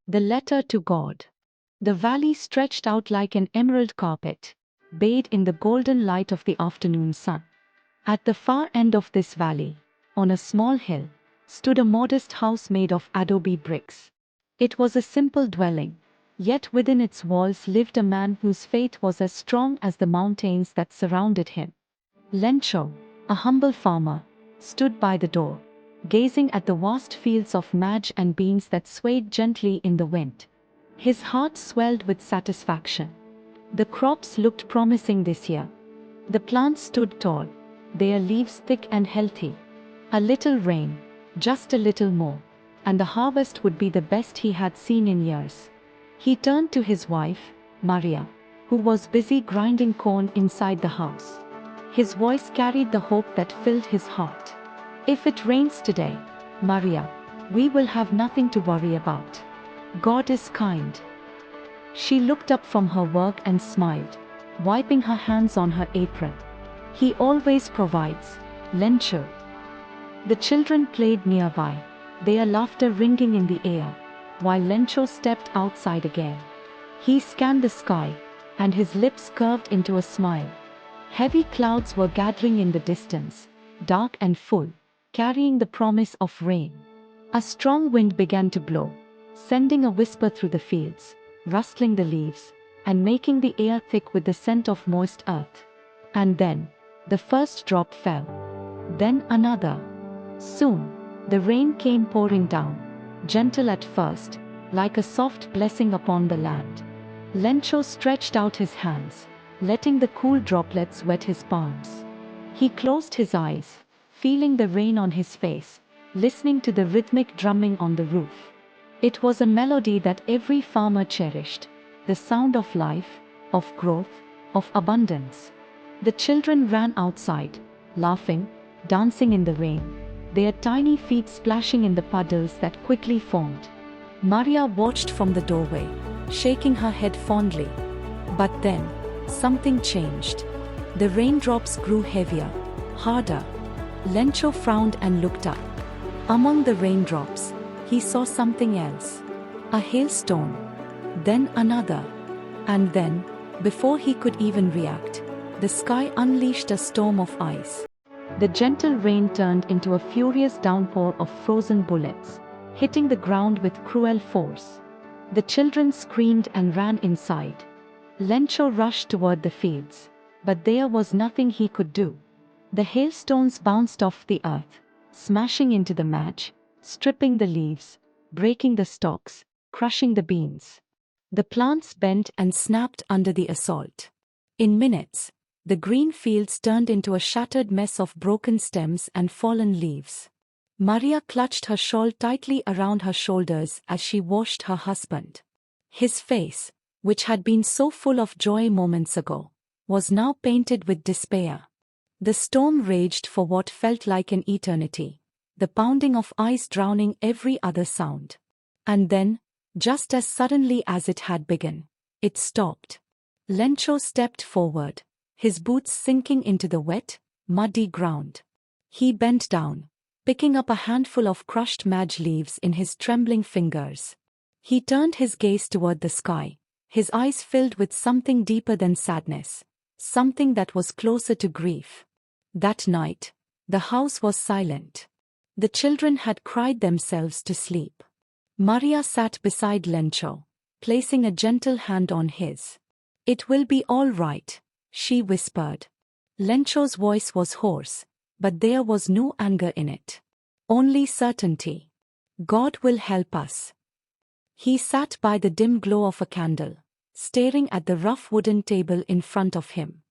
The letter to God. The valley stretched out like an emerald carpet, bathed in the golden light of the afternoon sun. At the far end of this valley, on a small hill, stood a modest house made of adobe bricks. It was a simple dwelling, yet within its walls lived a man whose faith was as strong as the mountains that surrounded him. Lencho, a humble farmer, stood by the door, gazing at the vast fields of maize and beans that swayed gently in the wind. His heart swelled with satisfaction. The crops looked promising this year. The plants stood tall, their leaves thick and healthy. A little rain, just a little more, and the harvest would be the best he had seen in years. He turned to his wife, Maria, who was busy grinding corn inside the house. His voice carried the hope that filled his heart. If it rains today, Maria, we will have nothing to worry about. God is kind. She looked up from her work and smiled, wiping her hands on her apron. He always provides, Lencho. The children played nearby, their laughter ringing in the air, while Lencho stepped outside again. He scanned the sky, and his lips curved into a smile. Heavy clouds were gathering in the distance, dark and full, carrying the promise of rain. A strong wind began to blow, sending a whisper through the fields, rustling the leaves, and making the air thick with the scent of moist earth. And then, the first drop fell. Then another. Soon, the rain came pouring down, gentle at first, like a soft blessing upon the land. Lencho stretched out his hands, letting the cool droplets wet his palms. He closed his eyes, feeling the rain on his face, listening to the rhythmic drumming on the roof. It was a melody that every farmer cherished, the sound of life, of growth, of abundance. The children ran outside, laughing, dancing in the rain, their tiny feet splashing in the puddles that quickly formed. Maria watched from the doorway, shaking her head fondly. But then, something changed. The raindrops grew heavier, harder. Lencho frowned and looked up. Among the raindrops, he saw something else. A hailstone. Then another. And then, before he could even react, the sky unleashed a storm of ice. The gentle rain turned into a furious downpour of frozen bullets, hitting the ground with cruel force. The children screamed and ran inside. Lencho rushed toward the fields, but there was nothing he could do. The hailstones bounced off the earth, smashing into the maize, stripping the leaves, breaking the stalks, crushing the beans. The plants bent and snapped under the assault. In minutes, the green fields turned into a shattered mess of broken stems and fallen leaves. Maria clutched her shawl tightly around her shoulders as she watched her husband. His face, which had been so full of joy moments ago, was now painted with despair. The storm raged for what felt like an eternity, the pounding of ice drowning every other sound. And then, just as suddenly as it had begun, it stopped. Lencho stepped forward, his boots sinking into the wet, muddy ground. He bent down, picking up a handful of crushed maize leaves in his trembling fingers. He turned his gaze toward the sky, his eyes filled with something deeper than sadness, something that was closer to grief. That night, the house was silent. The children had cried themselves to sleep. Maria sat beside Lencho, placing a gentle hand on his. "It will be all right," she whispered. Lencho's voice was hoarse, but there was no anger in it. Only certainty. God will help us. He sat by the dim glow of a candle, staring at the rough wooden table in front of him.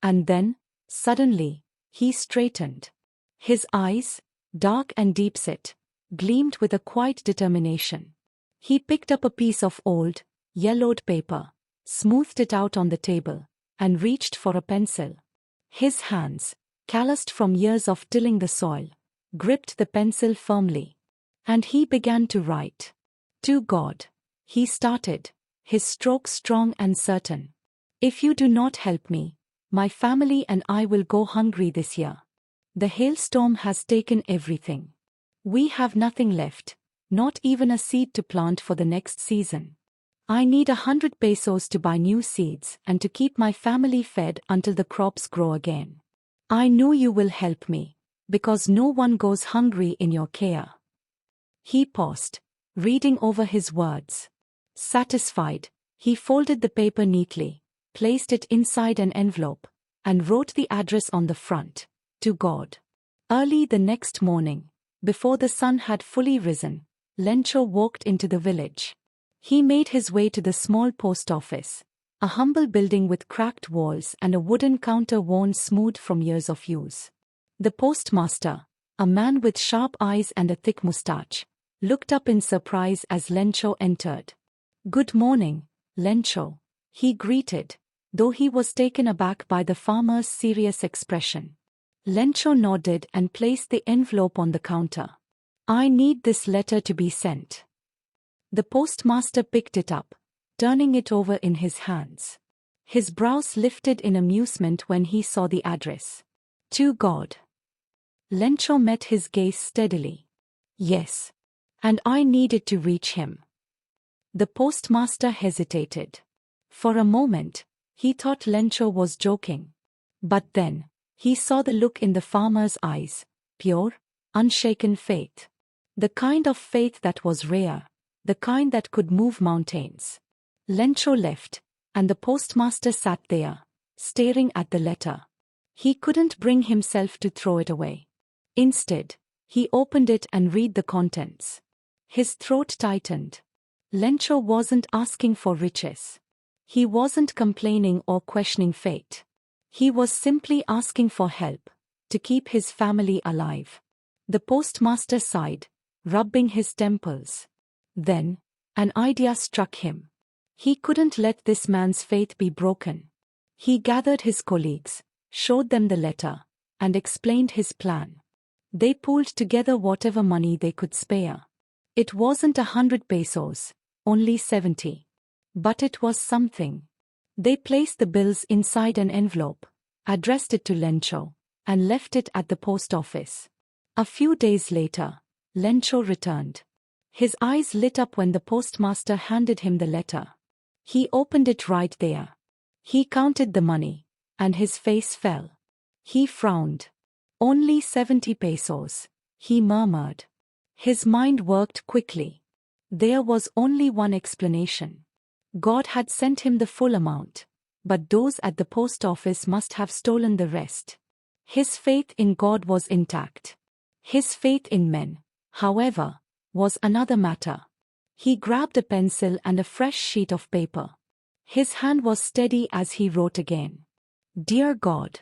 And then, suddenly, he straightened. His eyes, dark and deep-set, gleamed with a quiet determination. He picked up a piece of old, yellowed paper, smoothed it out on the table, and reached for a pencil. His hands, calloused from years of tilling the soil, gripped the pencil firmly. And he began to write. "To God," he started, his stroke strong and certain. "If you do not help me, my family and I will go hungry this year. The hailstorm has taken everything. We have nothing left, Not even a seed to plant for the next season. I need 100 pesos to buy new seeds and to keep my family fed until the crops grow again. I know you will help me, because no one goes hungry in your care. He paused, reading over his words. Satisfied, he folded the paper neatly, placed it inside an envelope, and wrote the address on the front, to God. Early the next morning, before the sun had fully risen, Lencho walked into the village. He made his way to the small post office, a humble building with cracked walls and a wooden counter worn smooth from years of use. The postmaster, a man with sharp eyes and a thick mustache, looked up in surprise as Lencho entered. "Good morning, Lencho," he greeted, though he was taken aback by the farmer's serious expression. Lencho nodded and placed the envelope on the counter. "I need this letter to be sent." The postmaster picked it up, turning it over in his hands. His brows lifted in amusement when he saw the address. "To God." Lencho met his gaze steadily. "Yes. And I needed to reach him." The postmaster hesitated. For a moment, he thought Lencho was joking. But then, he saw the look in the farmer's eyes, pure, unshaken faith. The kind of faith that was rare, the kind that could move mountains. Lencho left, and the postmaster sat there, staring at the letter. He couldn't bring himself to throw it away. Instead, he opened it and read the contents. His throat tightened. Lencho wasn't asking for riches. He wasn't complaining or questioning fate. He was simply asking for help, to keep his family alive. The postmaster sighed, rubbing his temples. Then, an idea struck him. He couldn't let this man's faith be broken. He gathered his colleagues, showed them the letter, and explained his plan. They pooled together whatever money they could spare. It wasn't 100 pesos, only 70. But it was something. They placed the bills inside an envelope, addressed it to Lencho, and left it at the post office. A few days later, Lencho returned. His eyes lit up when the postmaster handed him the letter. He opened it right there. He counted the money, and his face fell. He frowned. "Only 70 pesos, he murmured. His mind worked quickly. There was only one explanation. God had sent him the full amount, but those at the post office must have stolen the rest. His faith in God was intact. His faith in men, however, was another matter. He grabbed a pencil and a fresh sheet of paper. His hand was steady as he wrote again. "Dear God,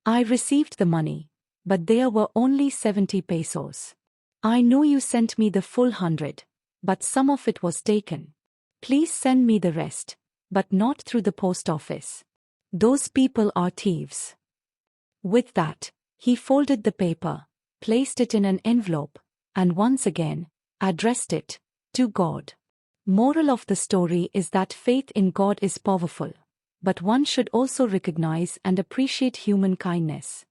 I received the money, but there were only 70 pesos. I know you sent me the full 100, but some of it was taken. Please send me the rest, but not through the post office. Those people are thieves." With that, he folded the paper, placed it in an envelope, and once again, addressed it, to God. Moral of the story is that faith in God is powerful, but one should also recognize and appreciate human kindness.